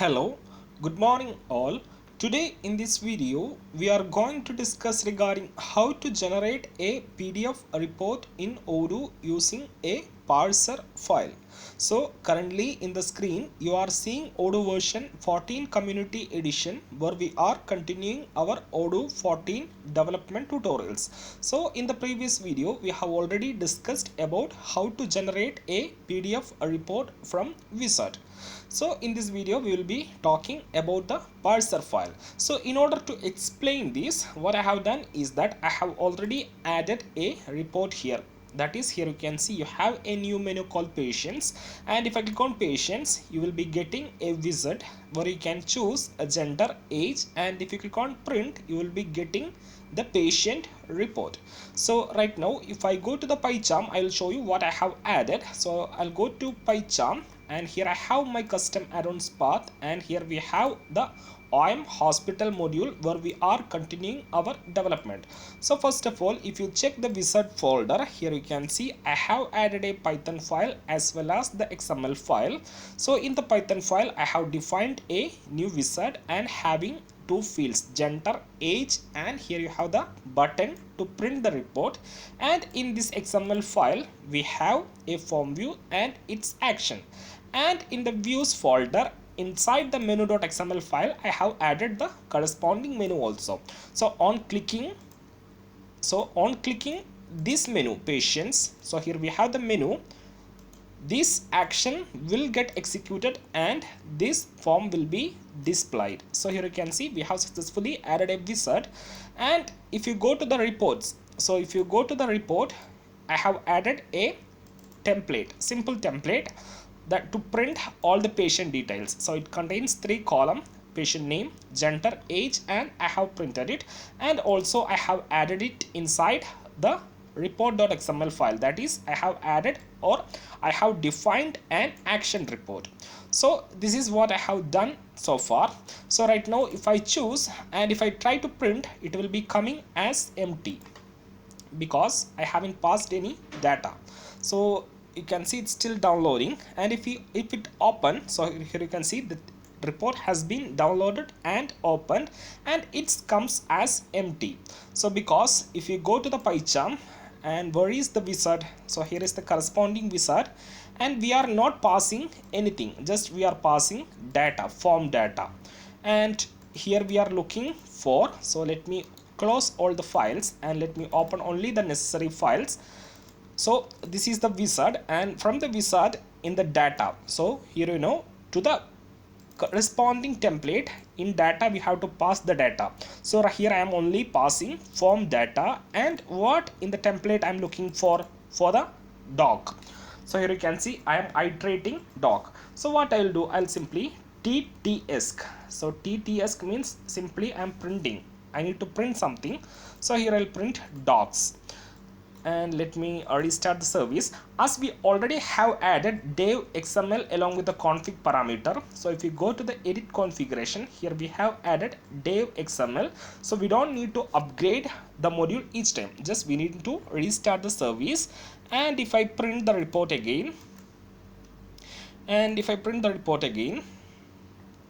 Hello, good morning all. Today in this video we are going to discuss regarding how to generate a PDF report in Odoo using a parser file. So currently in the screen you are seeing Odoo version 14 community edition where we are continuing our Odoo 14 development tutorials. So in the previous video we have already discussed about how to generate a PDF report from Wizard. So in this video we will be talking about the parser file. So in order to explain this, what I have done is that I have already added a report here. That is, here you can see you have a new menu called patients, and if I click on patients you will be getting a wizard where you can choose a gender, age, and if you click on print you will be getting the patient report. So right now if I go to the PyCharm, I will show you what I have added. So I'll go to PyCharm, and here I have my custom add-ons path, and here we have the OIM hospital module where we are continuing our development. So first of all, if you check the wizard folder, here you can see I have added a Python file as well as the XML file. So in the Python file I have defined a new wizard and having two fields, gender, age, and here you have the button to print the report. And in this XML file we have a form view and its action, and in the views folder inside the menu.xml file I have added the corresponding menu also. So on clicking this menu patients, so here we have the menu, this action will get executed and this form will be displayed. So here you can see we have successfully added a wizard. And if you go to the reports, so if you go to the report, I have added a template, simple template, that to print all the patient details. So it contains 3 columns: patient name, gender, age, and I have printed it. And also I have added it inside the report.xml file. That is, I have added, or I have defined an action report. So this is what I have done so far. So right now if I choose and if I try to print, it will be coming as empty because I haven't passed any data. So you can see it's still downloading, and if it open, so here you can see the report has been downloaded and opened and it comes as empty. So because if you go to the PyCharm, and where is the wizard, so here is the corresponding wizard, and we are not passing anything, just we are passing data, form data. And here we are looking for, so let me close all the files and let me open only the necessary files. So this is the wizard, and from the wizard in the data, so here to the corresponding template in data we have to pass the data. So here I am only passing form data, and what in the template I am looking for the dog. So here you can see I am iterating dog. So what I will do, I'll simply ttsk. So ttsk means simply I am printing, I need to print something. So here I'll print dogs, and let me restart the service. As we already have added dev xml along with the config parameter, so if you go to the edit configuration, here we have added dev xml. So we don't need to upgrade the module each time, just we need to restart the service. And if I print the report again,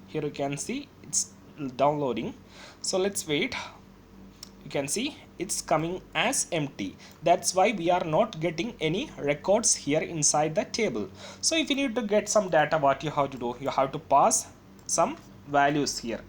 here you can see it's downloading. So let's wait. You can see it's coming as empty. That's why we are not getting any records here inside the table. So if you need to get some data, what you have to do, you have to pass some values here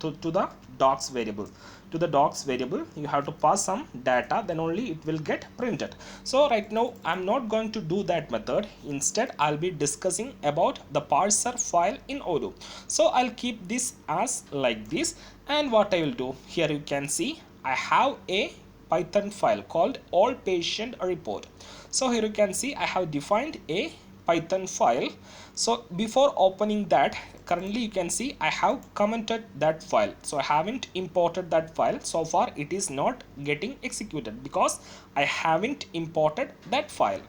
to the docs variable. To the docs variable you have to pass some data, then only it will get printed. So right now I'm not going to do that method. Instead I'll be discussing about the parser file in Odoo. So I'll keep this as like this, and what I will do, here you can see I have a Python file called all patient report. So here you can see I have defined a Python file. So before opening that, currently you can see I have commented that file. So I haven't imported that file. So far it is not getting executed because I haven't imported that file.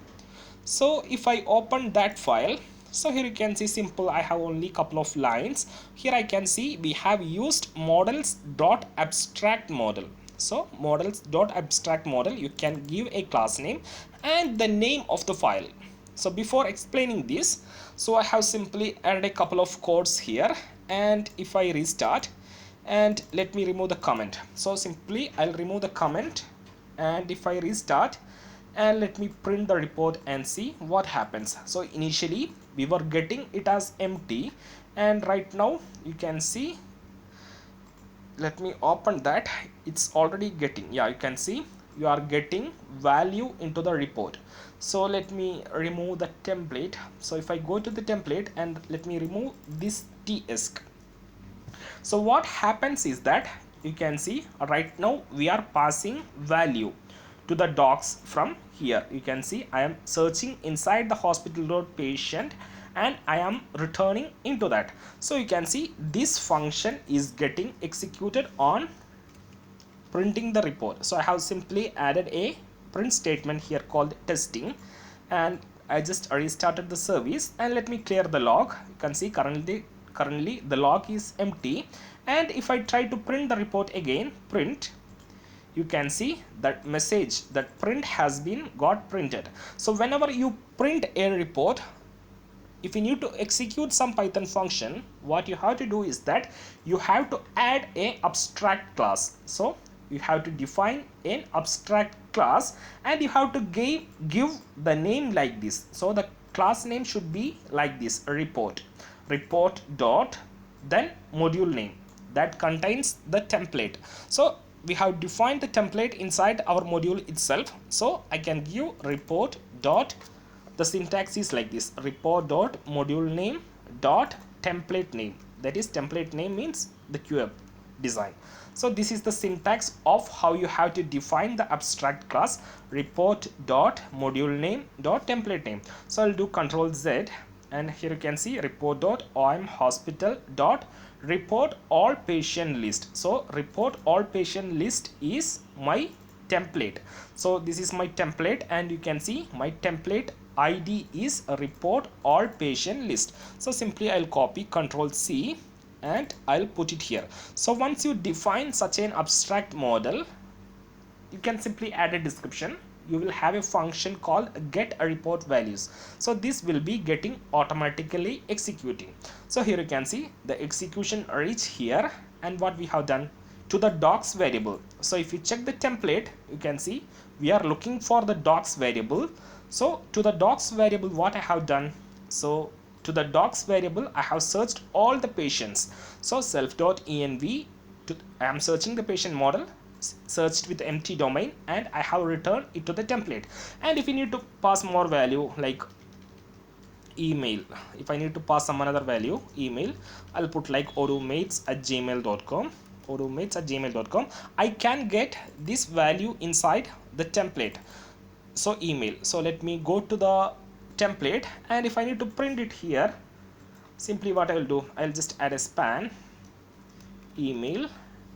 So if I open that file, so here you can see simple, I have only couple of lines. Here I can see we have used models.abstract model. So models.abstract model, you can give a class name and the name of the file. So before explaining this, so I have simply added a couple of codes here, and if I restart and let me remove the comment, so simply I'll remove the comment, and if I restart and let me print the report and see what happens. So initially we were getting it as empty, and right now you can see, let me open that, it's already getting, yeah, you can see you are getting value into the report. So let me remove the template. So if I go to the template and let me remove this TSC, so what happens is that you can see right now we are passing value to the docs from here. You can see I am searching inside the hospital road patient and I am returning into that. So you can see this function is getting executed on printing the report. So I have simply added a print statement here called testing, and I just restarted the service, and let me clear the log. You can see currently the log is empty, and if I try to print the report again, print, you can see that message that print has been got printed. So whenever you print a report, if you need to execute some Python function, what you have to do is that you have to add a abstract class. So you have to define an abstract class, and you have to give the name like this. So the class name should be like this: report dot, then module name that contains the template. So we have defined the template inside our module itself. So I can give report dot, the syntax is like this: report dot module name dot template name. That is, template name means the QM design. So this is the syntax of how you have to define the abstract class: report dot module name dot template name. So I'll do Control Z, and here you can see report dot OM hospital dot report all patient list. So report all patient list is my template. So this is my template, and you can see my template ID is a report all patient list. So simply I'll copy, Control C, and I'll put it here. So once you define such an abstract model, you can simply add a description. You will have a function called get a report values. So this will be getting automatically executing. So here you can see the execution reach here, and what we have done to the docs variable. So if you check the template, you can see we are looking for the docs variable. So to the docs variable, what I have done, so to the docs variable I have searched all the patients. So self.env, I am searching the patient model, searched with empty domain, and I have returned it to the template. And if you need to pass more value like email, if I need to pass some another value, email, I'll put like orumates@gmail.com, orumates@gmail.com. I can get this value inside the template. So email, so let me go to the template, and if I need to print it here, simply what I will do, I'll just add a span email,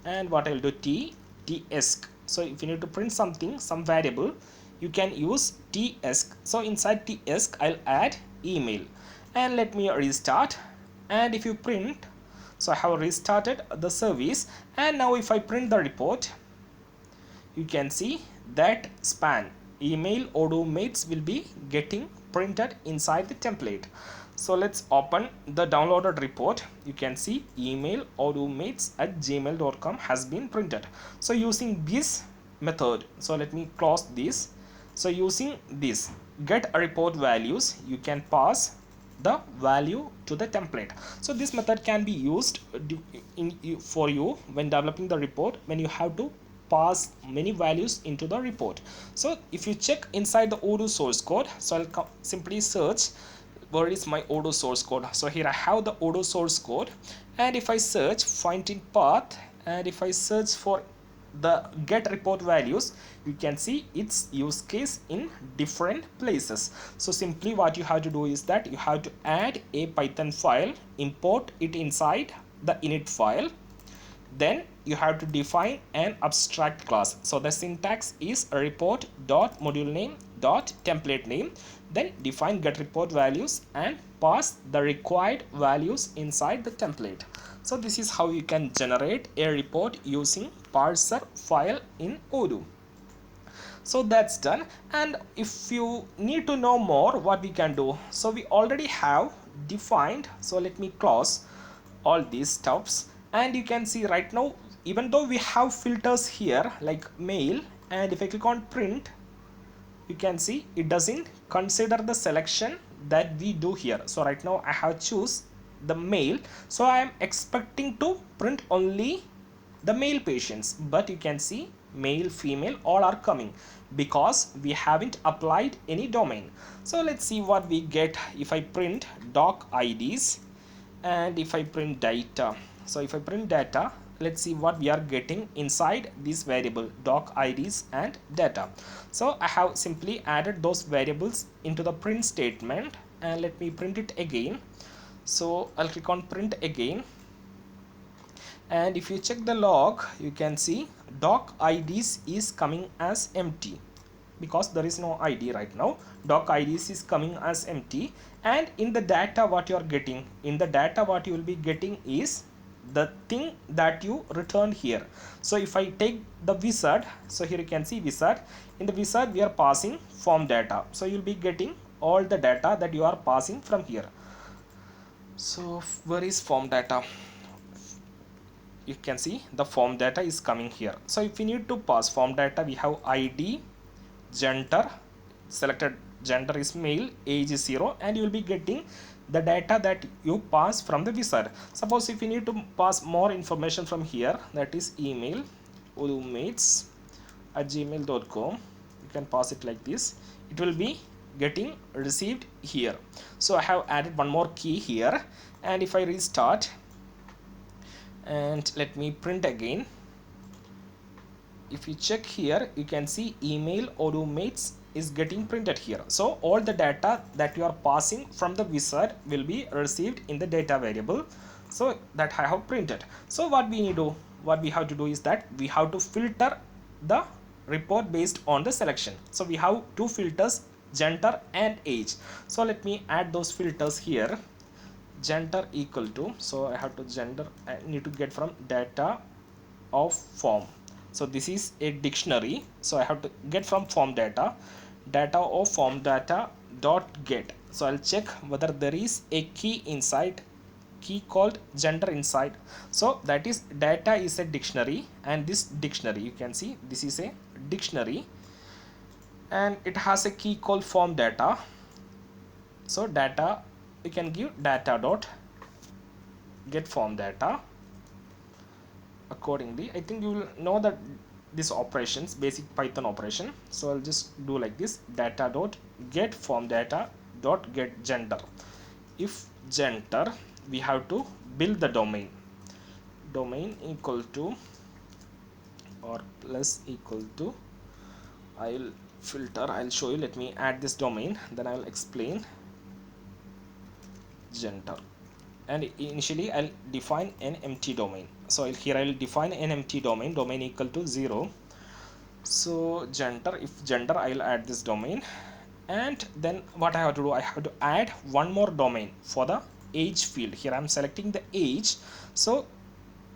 and what I will do, tsc. So if you need to print something, some variable, you can use tsc. So inside tsc I'll add email, and let me restart. And if you print, so I have restarted the service, and now if I print the report, you can see that span email orumates will be getting printed inside the template. So let's open the downloaded report. You can see email orumates@gmail.com has been printed. So using this method, so let me close this. So using this get a report values, you can pass the value to the template. So this method can be used for you when developing the report, when you have to pass many values into the report. So if you check inside the Odoo source code, so I'll simply search where is my Odoo source code. So here I have the Odoo source code, and if I search finding path, and if I search for the get report values, you can see its use case in different places. So simply what you have to do is that you have to add a Python file, import it inside the init file, then you have to define an abstract class. So the syntax is report dot module name dot template name, then define get report values and pass the required values inside the template. So this is how you can generate a report using parser file in Odoo. So that's done. And if you need to know more what we can do, so we already have defined, so let me close all these stuffs. And you can see right now, even though we have filters here like male, and if I click on print, you can see it doesn't consider the selection that we do here. So right now I have choose the male, so I am expecting to print only the male patients, but you can see male female all are coming because we haven't applied any domain. So let's see what we get if I print doc IDs and if I print data. So if I print data, let's see what we are getting inside this variable doc IDs and data. So I have simply added those variables into the print statement, and let me print it again. So I'll click on print again, and if you check the log, you can see doc IDs is coming as empty because there is no ID right now. Doc IDs is coming as empty, and in the data what you are getting, in the data what you will be getting is the thing that you return here. So if I take the wizard, so here you can see wizard, in the wizard we are passing form data, so you'll be getting all the data that you are passing from here. So where is form data? You can see the form data is coming here. So if we need to pass form data, we have ID, gender, selected gender is male, age is 0, and you will be getting the data that you pass from the wizard. Suppose if you need to pass more information from here, that is email odumates@gmail.com, you can pass it like this, it will be getting received here. So I have added one more key here, and if I restart and let me print again, if you check here, you can see email odumates is getting printed here. So all the data that you are passing from the wizard will be received in the data variable, so that I have printed. So what we have to do is that we have to filter the report based on the selection. So we have two filters, gender and age. So let me add those filters here. Gender equal to, so I have to gender, I need to get from data of form. So this is a dictionary, so I have to get from form data, data of form data dot get. So I'll check whether there is a key inside, key called gender inside. So that is data is a dictionary, and this dictionary, you can see this is a dictionary, and it has a key called form data. So data, you can give data dot get form data. Accordingly, I think you will know that this operations, basic Python operation. So I'll just do like this, data dot get form data dot get gender. If gender, we have to build the domain, domain equal to or plus equal to, I'll filter, I'll show you, let me add this domain, then I will explain gender. And initially I'll define an empty domain. So here I'll define an empty domain, domain equal to 0. So gender, if gender, I'll add this domain, and then what I have to do, I have to add one more domain for the age field. Here I'm selecting the age, so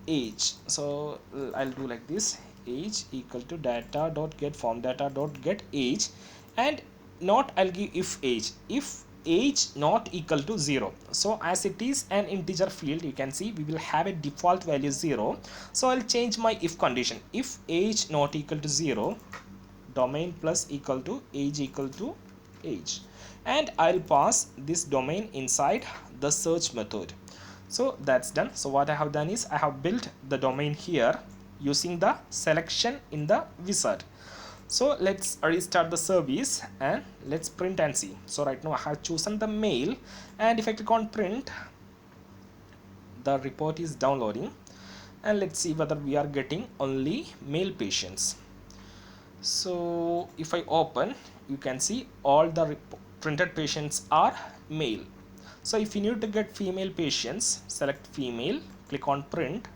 age, so I'll do like this, age equal to data dot get form data dot get age, and not I'll give if age not equal to 0. So as it is an integer field, you can see we will have a default value 0. So I'll change my if condition, if age not equal to 0, domain plus equal to age equal to age, and I'll pass this domain inside the search method. So that's done. So what I have done is I have built the domain here using the selection in the wizard. So let's restart the service and let's print and see. So right now I have chosen the male, and if I click on print, the report is downloading, and let's see whether we are getting only male patients. So if I open, you can see all the printed patients are male. So if you need to get female patients, select female, click on print,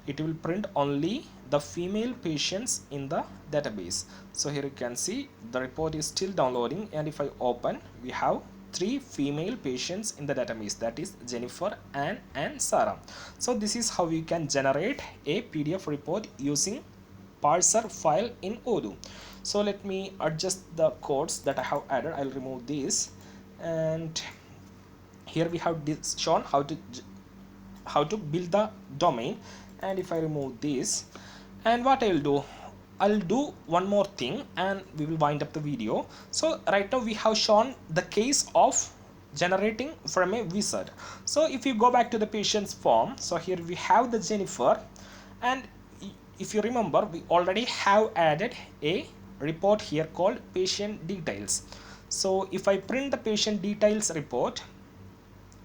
it will print only the female patients in the database. So here you can see the report is still downloading, and if I open, we have 3 female patients in the database, that is Jennifer, Anne and Sarah. So this is how you can generate a PDF report using parser file in Odoo. So let me adjust the codes that I have added. I'll remove this, and here we have shown how to how to build the domain. And if I remove this, and what I'll do one more thing and we will wind up the video. So right now we have shown the case of generating from a wizard. So if you go back to the patient's form, so here we have the Jennifer, and if you remember, we already have added a report here called patient details. So if I print the patient details report,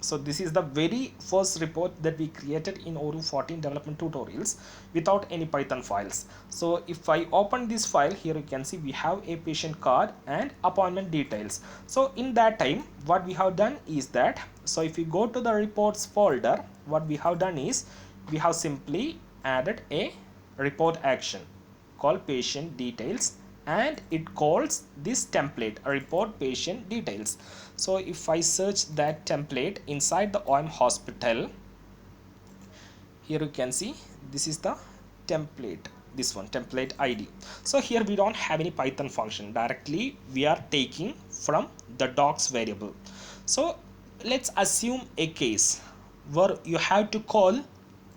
so this is the very first report that we created in Odoo 14 development tutorials without any Python files. So if I open this file, here you can see we have a patient card and appointment details. So in that time, what we have done is that, so if you go to the reports folder, what we have done is we have simply added a report action called patient details, and it calls this template report patient details. So if I search that template inside the OM hospital, here you can see this is the template, this one, template ID. So here we don't have any Python function, directly we are taking from the docs variable. So let's assume a case where you have to call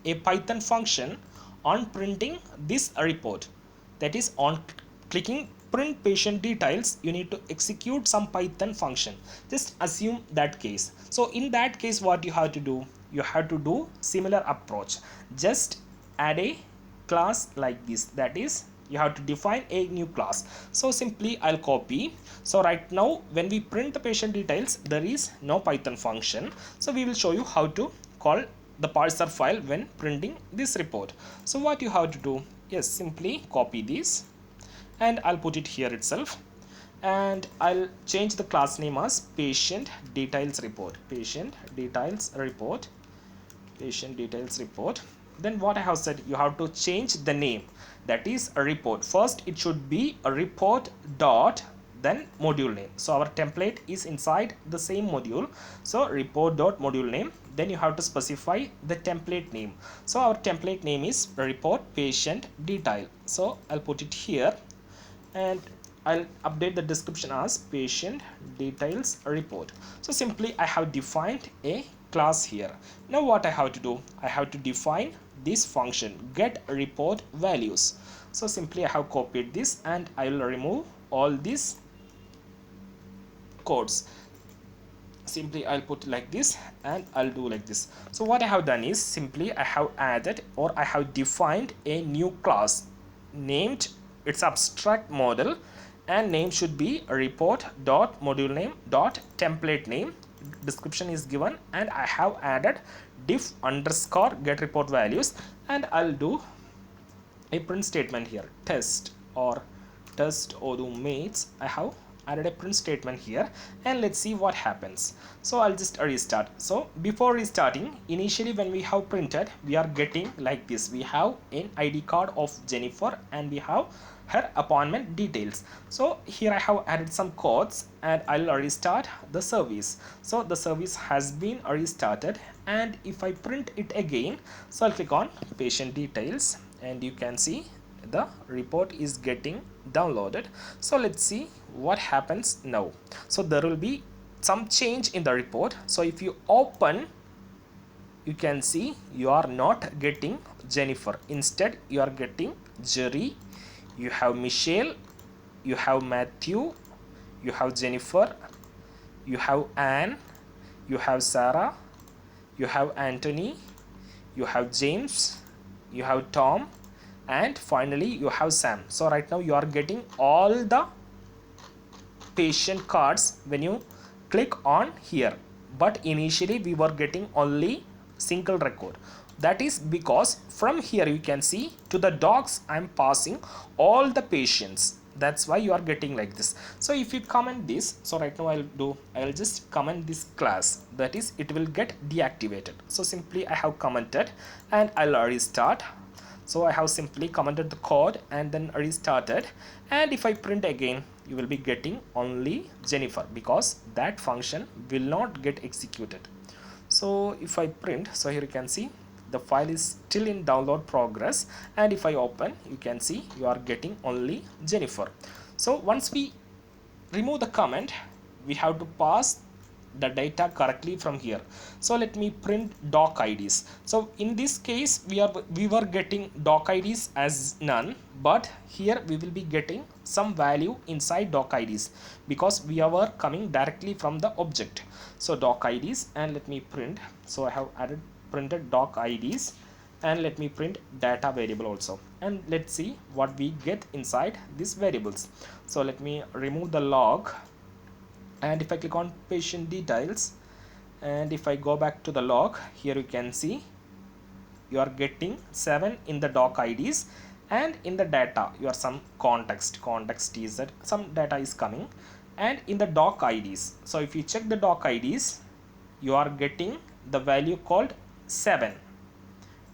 a Python function on printing this report, that is on clicking print patient details, you need to execute some Python function. Just assume that case. So in that case, what you have to do, you have to do similar approach. Just add a class like this, that is you have to define a new class. So simply I'll copy. So right now when we print the patient details, there is no Python function. So we will show you how to call the parser file when printing this report. So what you have to do, yes, simply copy this and I'll put it here itself, and I'll change the class name as patient details report, patient details report, patient details report. Then what I have said, you have to change the name, that is a report. First it should be a report dot then module name. So our template is inside the same module, so report dot module name. Then you have to specify the template name. So our template name is report patient detail. So I'll put it here, and I'll update the description as patient details report. So simply I have defined a class here. Now what I have to do, I have to define this function get report values. So simply I have copied this and I will remove all these codes. Simply I'll put like this and I'll do like this. So what I have done is simply I have added, or I have defined a new class named its abstract model, and name should be report dot module name dot template name. Description is given, and I have added diff underscore get report values, and I'll do a print statement here, test or test Odoo mates. I have added a print statement here, and let's see what happens. So I'll just restart. So before restarting, initially when we have printed, we are getting like this. We have an ID card of Jennifer and we have her appointment details. So here I have added some codes, and I'll restart the service. So the service has been restarted, and if I print it again, so I'll click on patient details, and you can see the report is getting downloaded. So let's see what happens now. So there will be some change in the report. So if you open, you can see you are not getting Jennifer, instead you are getting Jerry, you have Michelle, you have Matthew, you have Jennifer, you have Anne, you have Sarah, you have Anthony, you have James, you have Tom, and finally you have Sam. So right now you are getting all the patient cards when you click on here, but initially we were getting only single record. That is because from here you can see to the docs I'm passing all the patients. That's why you are getting like this. So if you comment this, so right now I'll just comment this class, that is it will get deactivated. So simply I have commented and I'll restart. So I have simply commented the code and then restarted, and if I print again, you will be getting only Jennifer because that function will not get executed. So if I print, so here you can see the file is still in download progress, and if I open, you can see you are getting only Jennifer. So once we remove the comment, we have to pass the data correctly from here. So let me print doc IDs. So in this case we were getting doc IDs as none, but here we will be getting some value inside doc IDs because we are coming directly from the object. So doc IDs, and let me print. So I have added printed doc IDs, and let me print data variable also, and let's see what we get inside these variables. So let me remove the log, and if I click on patient details, and if I go back to the log, here you can see you are getting 7 in the doc IDs, and in the data you are some context is that some data is coming, and in the doc IDs, so if you check the doc IDs, you are getting the value called 7,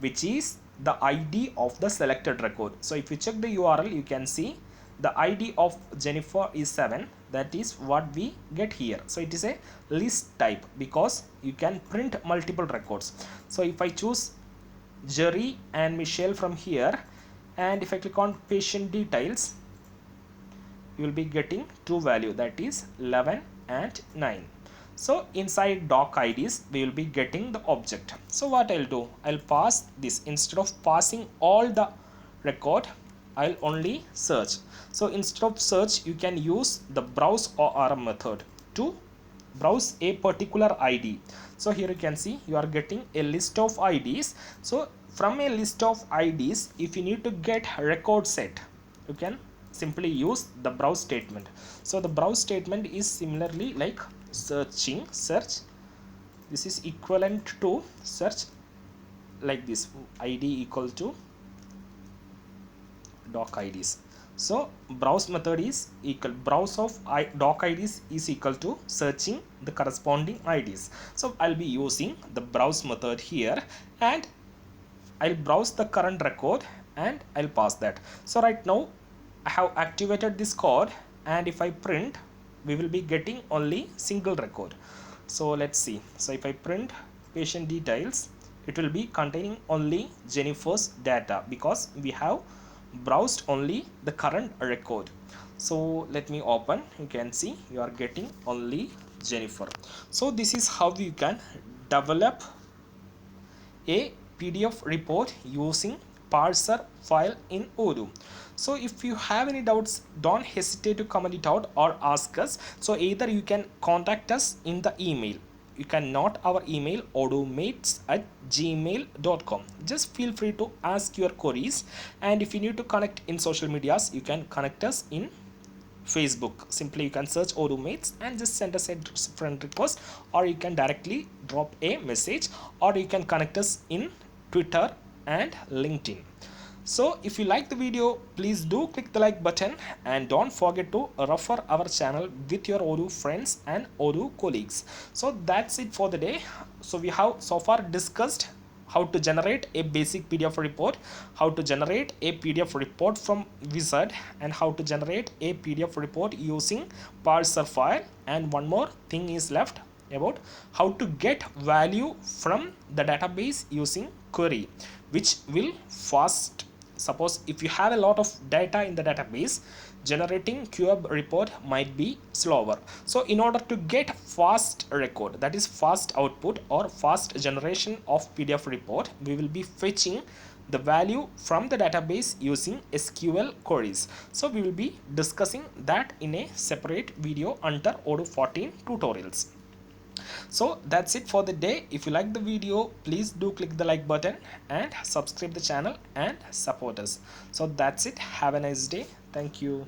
which is the ID of the selected record. So if you check the URL, you can see the ID of Jennifer is 7. That is what we get here. So it is a list type because you can print multiple records. So if I choose Jerry and Michelle from here, and if I click on patient details, you will be getting two value, that is 11 and 9. So inside doc IDs we will be getting the object. So what I'll do, I'll pass this. Instead of passing all the record, I'll only search. So instead of search, you can use the browse ORM method to browse a particular ID. So here you can see you are getting a list of IDs. So from a list of IDs, if you need to get record set, you can simply use the browse statement. So the browse statement is similarly like search. This is equivalent to search like this, ID equal to doc IDs. So browse method is equal, browse of doc IDs is equal to searching the corresponding IDs. So I'll be using the browse method here, and I'll browse the current record and I'll pass that. So right now I have activated this code, and if I print, we will be getting only single record. So let's see. So if I print patient details, it will be containing only Jennifer's data because we have browsed only the current record. So let me open. You can see you are getting only Jennifer. So this is how you can develop a PDF report using parser file in Odoo. So if you have any doubts, don't hesitate to comment it out or ask us. So either you can contact us in the email. You can note our email odoomates@gmail.com. Just feel free to ask your queries, and if you need to connect in social medias, you can connect us in Facebook. Simply you can search Odoomates and just send us a friend request, or you can directly drop a message, or you can connect us in Twitter and LinkedIn. So if you like the video, please do click the like button, and don't forget to refer our channel with your Odoo friends and Odoo colleagues. So that's it for the day. So we have so far discussed how to generate a basic PDF report, how to generate a PDF report from Wizard, and how to generate a PDF report using parser file. And one more thing is left about how to get value from the database using query, which will fast. Suppose if you have a lot of data in the database, generating QB report might be slower. So in order to get fast record, that is fast output or fast generation of PDF report, we will be fetching the value from the database using SQL queries. So we will be discussing that in a separate video under Odoo 14 tutorials. So that's it for the day. If you like the video, please do click the like button and subscribe the channel and support us. So that's it. Have a nice day. Thank you.